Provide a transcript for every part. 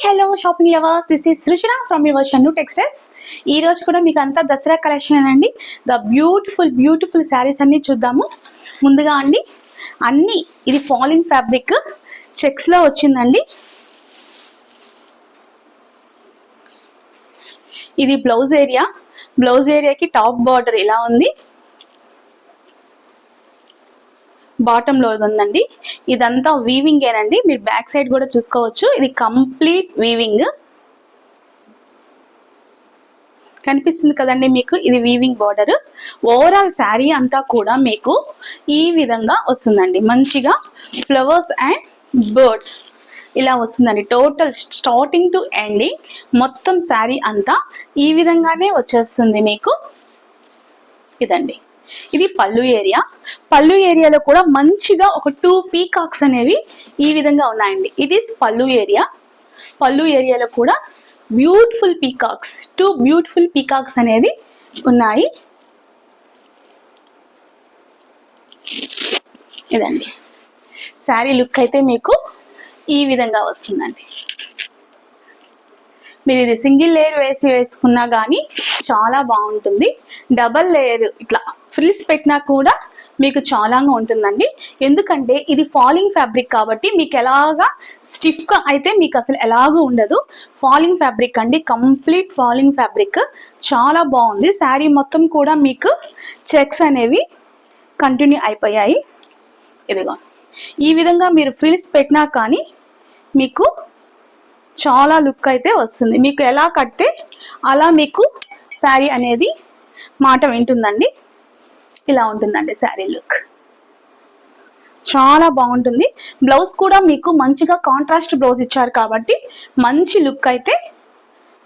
Hello shopping lovers, this is Srujana from your Shannu textiles. ఈ రోజు కూడా మీకు అంతా దసరా కలెక్షన్ అండి. ద బ్యూటిఫుల్ శారీస్ అన్ని చూద్దాము. ముందుగా అండి అన్ని ఇది ఫాలింగ్ ఫ్యాబ్రిక్ చెక్స్ లో వచ్చిందండి. ఇది బ్లౌజ్ ఏరియాకి టాప్ బార్డర్ ఇలా ఉంది, బాటమ్ లో ఉందండి. ఇదంతా వీవింగ్ ఏనండి, మీరు బ్యాక్ సైడ్ కూడా చూసుకోవచ్చు. ఇది కంప్లీట్ వీవింగ్ కనిపిస్తుంది కదండి మీకు. ఇది వీవింగ్ బార్డర్. ఓవరాల్ శారీ అంతా కూడా మీకు ఈ విధంగా వస్తుందండి. మంచిగా ఫ్లవర్స్ అండ్ బర్డ్స్ ఇలా వస్తుందండి. టోటల్ స్టార్టింగ్ టు ఎండింగ్ మొత్తం శారీ అంతా ఈ విధంగానే వచ్చేస్తుంది మీకు. ఇదండి, ఇది పళ్ళు ఏరియాలో కూడా మంచిగా ఒక 2 పీకాక్స్ అనేవి ఈ విధంగా ఉన్నాయండి. ఇట్ ఈస్ పళ్ళు ఏరియాలో కూడా బ్యూటిఫుల్ పీకాక్స్, 2 బ్యూటిఫుల్ పీకాక్స్ అనేది ఉన్నాయి. ఇదండి శారీ లుక్ అయితే మీకు ఈ విధంగా వస్తుందండి. మీరు ఇది సింగిల్ లేయర్ వేసుకున్నా కానీ చాలా బాగుంటుంది. డబల్ లేయర్ ఇట్లా ఫ్రిల్స్ పెట్టినా కూడా మీకు చాలా ఉంటుందండి. ఎందుకంటే ఇది ఫాలింగ్ ఫ్యాబ్రిక్ కాబట్టి మీకు ఎలాగా స్టిఫ్ గా అయితే మీకు అసలు ఎలాగూ ఉండదు. ఫాలింగ్ ఫ్యాబ్రిక్ అండి, కంప్లీట్ ఫాలింగ్ ఫ్యాబ్రిక్. చాలా బాగుంది. శారీ మొత్తం కూడా మీకు చెక్స్ అనేవి కంటిన్యూ అయిపోయాయి. ఇదిగో ఈ విధంగా మీరు ఫ్రిల్స్ పెట్టినా కానీ మీకు చాలా లుక్ అయితే వస్తుంది. మీకు ఎలా కడితే అలా మీకు శారీ అనేది మాట వింటుందండి. ఇలా ఉంటుందండి శారీ లుక్, చాలా బాగుంటుంది. బ్లౌజ్ కూడా మీకు మంచిగా కాంట్రాస్ట్ బ్లౌజ్ ఇచ్చారు కాబట్టి మంచి లుక్ అయితే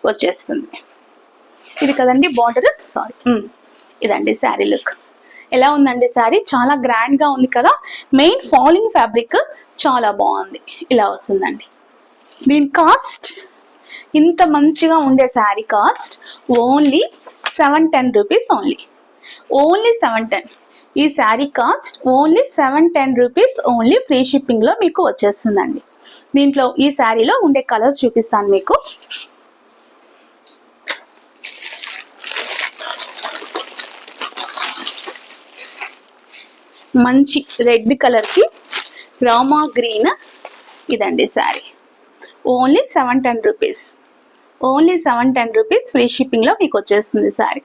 వచ్చేస్తుంది. ఇది కదండి బార్డర్, ఇదండి శారీ లుక్. ఎలా ఉందండి శారీ? చాలా గ్రాండ్ గా ఉంది కదా. మెయిన్ ఫాలింగ్ ఫ్యాబ్రిక్ చాలా బాగుంది. ఇలా వస్తుందండి. దీని కాస్ట్, ఇంత మంచిగా ఉండే sari cost only 710 rupees. Only 710. ఈ sari cost only 710 rupees. Only free shipping లో మీకు వచ్చేస్తుందండి. దీంట్లో ఈ శారీలో ఉండే కలర్స్ చూపిస్తాను మీకు. మంచి రెడ్ కలర్ కి రామా గ్రీన్. ఇదండి sari. Only 710 rupees. Only 710 rupees free shipping లో మీకు వచ్చేస్తుంది శారీ.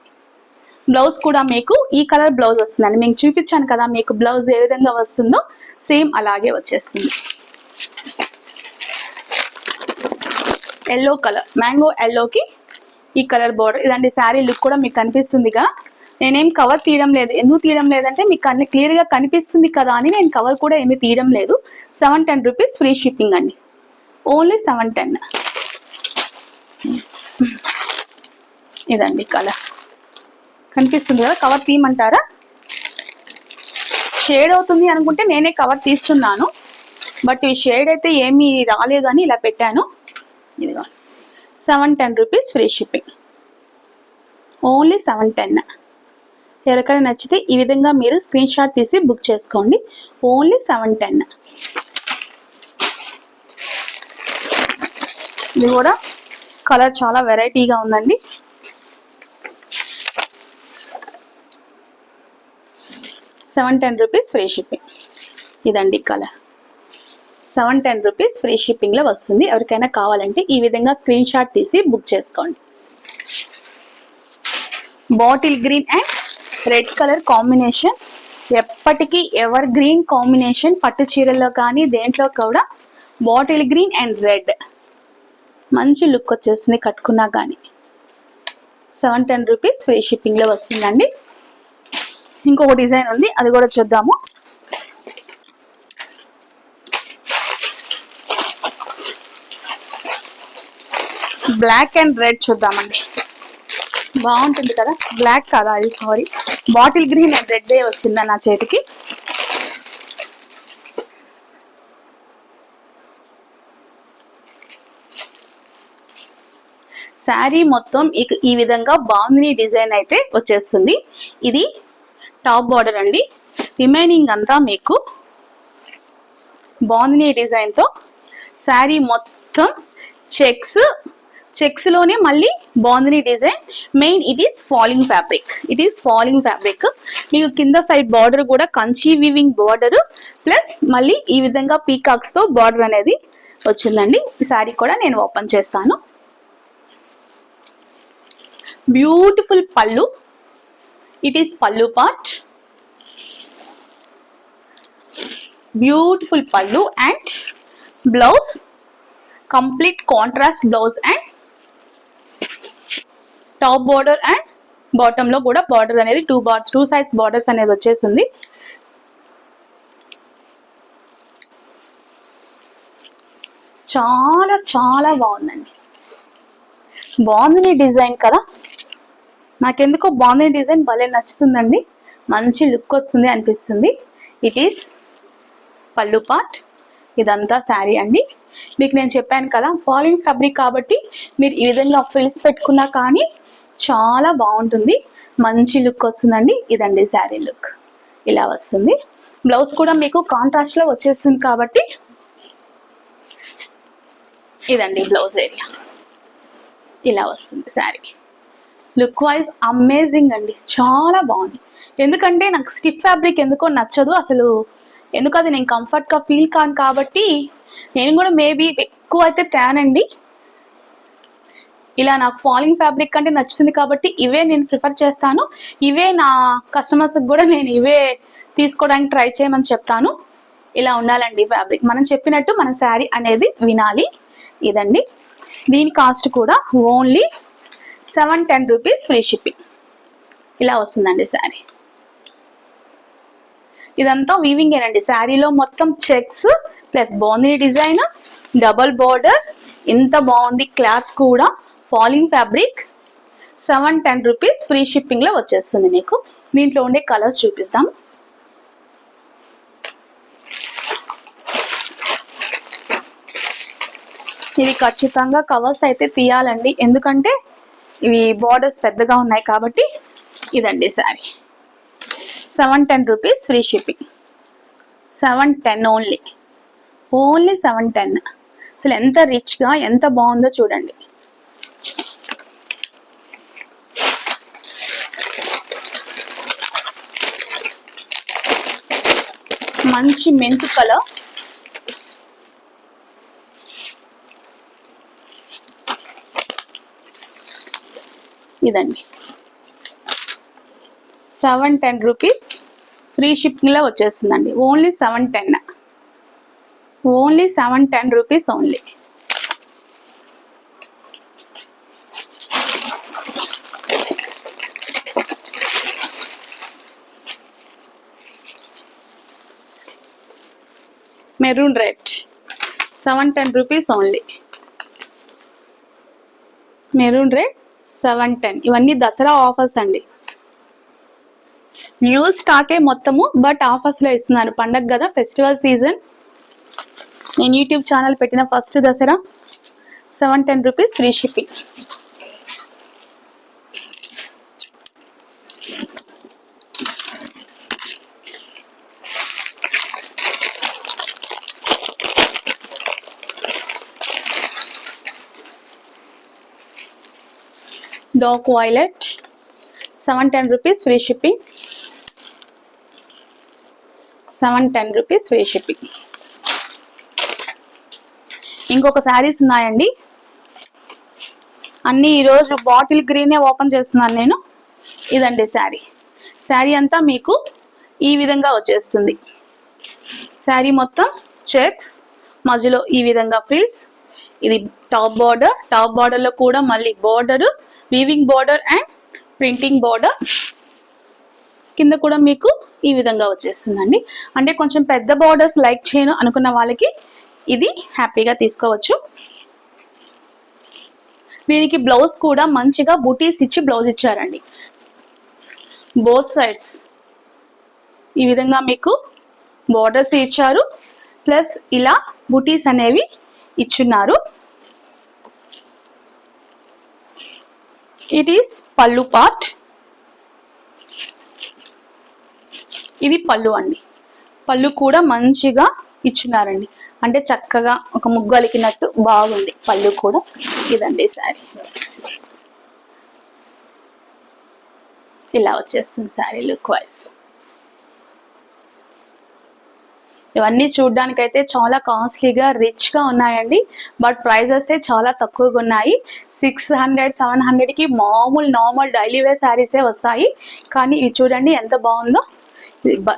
బ్లౌజ్ కూడా మీకు ఈ కలర్ బ్లౌజ్ వస్తుందండి. మీకు చూపించాను కదా మీకు బ్లౌజ్ ఏ విధంగా వస్తుందో సేమ్ అలాగే వచ్చేస్తుంది. ఎల్లో కలర్, మ్యాంగో ఎల్లోకి ఈ కలర్ బోర్డర్. ఇదండి శారీ లుక్ కూడా మీకు కనిపిస్తుందిగా. నేనేం కవర్ తీయడం లేదు. ఎందుకు తీయడం లేదంటే మీకు అన్ని క్లియర్ గా కనిపిస్తుంది కదా అని నేను కవర్ కూడా ఏమీ తీయడం లేదు. 710 రూపీస్ ఫ్రీ షిప్పింగ్ అండి. ఓన్లీ 710. ఇదండి కలర్ కనిపిస్తుంది కదా. కవర్ తీయమంటారా? షేడ్ అవుతుంది అనుకుంటే నేనే కవర్ తీస్తున్నాను, బట్ ఈ షేడ్ అయితే ఏమీ రాలేదు అని ఇలా పెట్టాను. ఇదిగో 710 రూపీస్ ఫ్రీ షిప్పింగ్. ఓన్లీ 710. ఎవరికైనా నచ్చితే ఈ విధంగా మీరు స్క్రీన్ షాట్ తీసి బుక్ చేసుకోండి. ఓన్లీ 710. ఇది కూడా కలర్ చాలా వెరైటీగా ఉందండి. $710 రూపీస్ ఫ్రీ షిప్పింగ్. ఇదండి కలర్. 710 రూపీస్ ఫ్రీ షిప్పింగ్ లో వస్తుంది. ఎవరికైనా కావాలంటే ఈ విధంగా స్క్రీన్ షాట్ తీసి బుక్ చేసుకోండి. Bottle green and red colour combination ఎప్పటికీ ఎవర్ గ్రీన్ కాంబినేషన్. పట్టు చీరల్లో కానీ దేంట్లో కూడా బాటిల్ గ్రీన్ అండ్ రెడ్ మంచి లుక్ వచ్చేస్తుంది కట్టుకున్నా కానీ. 710 రూపీస్ ఫ్రీ షిప్పింగ్ లో వస్తుందండి. ఇంకొక డిజైన్ ఉంది, అది కూడా చూద్దాము. బ్లాక్ అండ్ రెడ్ చూద్దామండి. బాగుంటుంది కదా. బ్లాక్ కదా అది, sorry, bottle green and red వచ్చిందా నా చేతికి. శారీ మొత్తం ఈ విధంగా బాందిని డిజైన్ అయితే వచ్చేస్తుంది. ఇది టాప్ బార్డర్ అండి. రిమైనింగ్ అంతా మీకు బాందిని డిజైన్ తో శారీ మొత్తం చెక్స్ లోనే మళ్ళీ bandhani design. Main it is falling fabric. మీకు కింద సైడ్ బార్డర్ కూడా కంచి వీవింగ్ బార్డర్ ప్లస్ మళ్ళీ ఈ విధంగా పీకాక్స్ తో బార్డర్ అనేది వచ్చిందండి. ఈ సారీ కూడా నేను ఓపెన్ చేస్తాను. బ్యూటిఫుల్ పళ్ళు. ఇట్ ఈస్ పళ్ళు పార్ట్. బ్యూటిఫుల్ పళ్ళు and blouse complete contrast blouse and top border and bottom లో కూడా బార్డర్ అనేది టూ సైజ్ బార్డర్స్ అనేది వచ్చేసింది. చాలా చాలా బాగుందండి. బాగుంది డిజైన్ కదా, నాకెందుకో బాగుంది డిజైన్ భలే నచ్చుతుందండి. మంచి లుక్ వస్తుంది అనిపిస్తుంది. ఇట్ ఈస్ పళ్ళు పార్ట్. ఇదంతా శారీ అండి. మీకు నేను చెప్పాను కదా ఫాలింగ్ ఫ్యాబ్రిక్ కాబట్టి మీరు ఈ విధంగా ఫ్రిల్స్ పెట్టుకున్నా కానీ చాలా బాగుంటుంది, మంచి లుక్ వస్తుందండి. ఇదండి శారీ లుక్, ఇలా వస్తుంది. బ్లౌజ్ కూడా మీకు కాంట్రాస్ట్ లో వచ్చేస్తుంది కాబట్టి ఇదండి బ్లౌజ్ ఏరియా, ఇలా వస్తుంది శారీ. లుక్ వైజ్ అమేజింగ్ అండి, చాలా బాగుంది. ఎందుకంటే నాకు స్టిఫ్ ఫ్యాబ్రిక్ ఎందుకో నచ్చదు అసలు. ఎందుకు అది నేను కంఫర్ట్గా ఫీల్ కాను కాబట్టి నేను కూడా మేబీ ఎక్కువ అయితే తేనండి. ఇలా నాకు ఫాలింగ్ ఫ్యాబ్రిక్ అంటే నచ్చుతుంది కాబట్టి ఇవే నేను ప్రిఫర్ చేస్తాను. ఇవే నా కస్టమర్స్కి కూడా నేను ఇవే తీసుకోవడానికి ట్రై చేయమని చెప్తాను. ఇలా ఉండాలండి ఫ్యాబ్రిక్. మనం చెప్పినట్టు మన శారీ అనేది వినాలి. ఇదండి. దీని కాస్ట్ కూడా ఓన్లీ 710 రూపీస్ ఫ్రీ షిప్పింగ్. ఇలా వస్తుందండి శారీ. ఇదంతా వీవింగ్ ఏనండి. శారీలో మొత్తం checks plus bandhani design, double border. ఇంత బాగుంది క్లాత్ కూడా. Falling fabric. 710 rupees free shipping లో వచ్చేస్తుంది మీకు. దీంట్లో ఉండే కలర్స్ చూపిద్దాం. ఇవి ఖచ్చితంగా కవర్స్ అయితే తీయాలండి, ఎందుకంటే ఇవి బార్డర్స్ పెద్దగా ఉన్నాయి కాబట్టి. ఇదండి sari. 710 rupees free shipping. 710 only 710. అసలు ఎంత రిచ్గా ఎంత బాగుందో చూడండి. మంచి మెంతు కలర్. ఇదండి 710 రూపీస్ ఫ్రీ షిప్పింగ్ లో వచ్చేస్తుందండి. Only 710. Only 710 rupees only. Maroon red 710 rupees only. Maroon red 710. ఇవన్నీ దసరా ఆఫర్స్ అండి. న్యూ స్టాకే మొత్తము, బట్ ఆఫర్స్ లో ఇస్తున్నారు. పండగ కదా, ఫెస్టివల్ సీజన్. నేను యూట్యూబ్ ఛానల్ పెట్టిన first Dasara. 710 rupees free shipping. Dark violet 710 rupees free shipping. 710 rupees free shipping. ఇంకొక శారీస్ ఉన్నాయండి. అన్ని ఈరోజు బాటిల్ గ్రీనే ఓపెన్ చేస్తున్నాను నేను. ఇదండి శారీ. శారీ అంతా మీకు ఈ విధంగా వచ్చేస్తుంది. శారీ మొత్తం చెక్స్, మధ్యలో ఈ విధంగా ఫ్రిల్స్. ఇది టాప్ బార్డర్. టాప్ బార్డర్ లో కూడా మళ్ళీ border, weaving border and printing border. కింద కూడా మీకు ఈ విధంగా వచ్చేస్తుందండి. అంటే కొంచెం పెద్ద బార్డర్స్ లైక్ చేయను అనుకున్న వాళ్ళకి ఇది హ్యాపీగా తీసుకోవచ్చు. దీనికి బ్లౌజ్ కూడా మంచిగా బూటీస్ ఇచ్చి బ్లౌజ్ ఇచ్చారండి. బోత్ సైడ్స్ ఈ విధంగా మీకు బార్డర్స్ ఇచ్చారు, ప్లస్ ఇలా బూటీస్ అనేవి ఇచ్చున్నారు. ఇట్ ఈస్ పళ్ళు పార్ట్. ఇది పళ్ళు అండి. పళ్ళు కూడా మంచిగా ఇచ్చినారండి. అంటే చక్కగా ఒక ముగ్గు అలికినట్టు బాగుంది. పళ్ళు కూడా ఇదండి శారీ, ఇలా వచ్చేస్తుంది శారీ లుక్ వైజ్. ఇవన్నీ చూడ్డానికైతే చాలా కాస్ట్లీగా రిచ్గా ఉన్నాయండి, బట్ ప్రైజెస్ చాలా తక్కువగా ఉన్నాయి. 600 700కి నార్మల్ డైలీ వేర్ శారీసే వస్తాయి. కానీ ఇవి చూడండి ఎంత బాగుందో.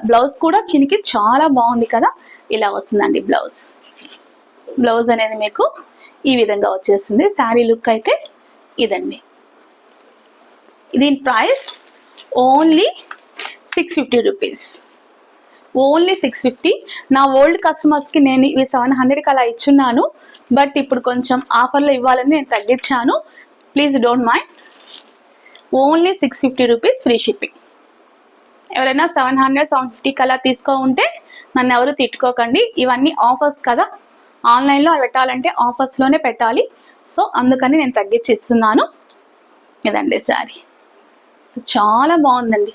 బ్లౌజ్ కూడా చినికి చాలా బాగుంది కదా, ఇలా వస్తుందండి బ్లౌజ్ అనేది మీకు ఈ విధంగా వచ్చేస్తుంది. శారీ లుక్ అయితే ఇదండి. దీని ప్రైస్ ఓన్లీ 650 రూపీస్, ఓన్లీ 650. నా ఓల్డ్ కస్టమర్స్కి నేను ఇవి 700కి అలా ఇచ్చున్నాను, బట్ ఇప్పుడు కొంచెం ఆఫర్లో ఇవ్వాలని నేను తగ్గించాను. Please don't mind. Only 650 rupees free shipping. ఎవరైనా 700 750కి అలా ఉంటే నన్ను ఎవరు తిట్టుకోకండి. ఇవన్నీ ఆఫర్స్ కదా, ఆన్లైన్లో పెట్టాలంటే ఆఫర్స్లోనే పెట్టాలి. సో అందుకని నేను తగ్గించి ఇస్తున్నాను. ఇదండి శారీ, చాలా బాగుందండి.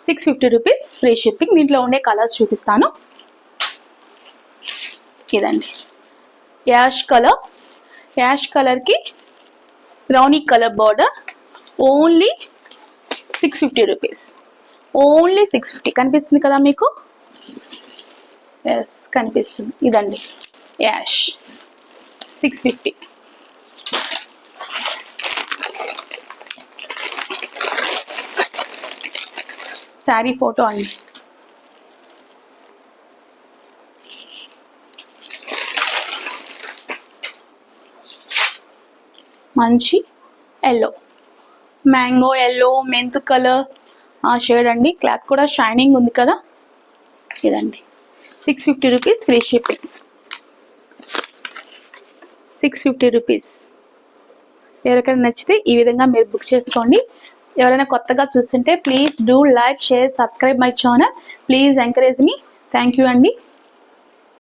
650 రూపీస్ ఫ్రీ షిప్పింగ్. దీంట్లో ఉండే కలర్స్ చూపిస్తాను. ఇదండి యాష్ కలర్కి brownie colour border, only 650 rupees, only 650. కనిపిస్తుంది కదా మీకు? ఎస్ కనిపిస్తుంది. ఇదండి యాష్ 650. శారీ ఫోటో అండి. మంచి ఎల్లో, మ్యాంగో ఎల్లో, మెంతు కలర్ ఆ షేడ్ అండి. క్లాత్ కూడా షైనింగ్ ఉంది కదా. ఇదండి 650 రూపీస్ ఫ్రీ షిప్పింగ్. 650 రూపీస్. ఎవరికైనా నచ్చితే ఈ విధంగా మీరు బుక్ చేసుకోండి. ఎవరైనా కొత్తగా చూస్తుంటే please do like, share, subscribe my channel. Please encourage me. Thank you అండి.